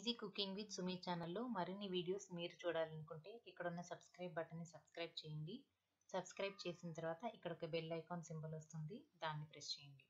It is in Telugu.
ఈజీ కుకింగ్ విత్ సుమి ఛానల్లో మరిన్ని వీడియోస్ మీరు చూడాలనుకుంటే ఇక్కడ ఉన్న సబ్స్క్రైబ్ బటన్ని సబ్స్క్రైబ్ చేయండి. సబ్స్క్రైబ్ చేసిన తర్వాత ఇక్కడ ఒక బెల్ ఐకాన్ సింబల్ వస్తుంది, దాన్ని ప్రెస్ చేయండి.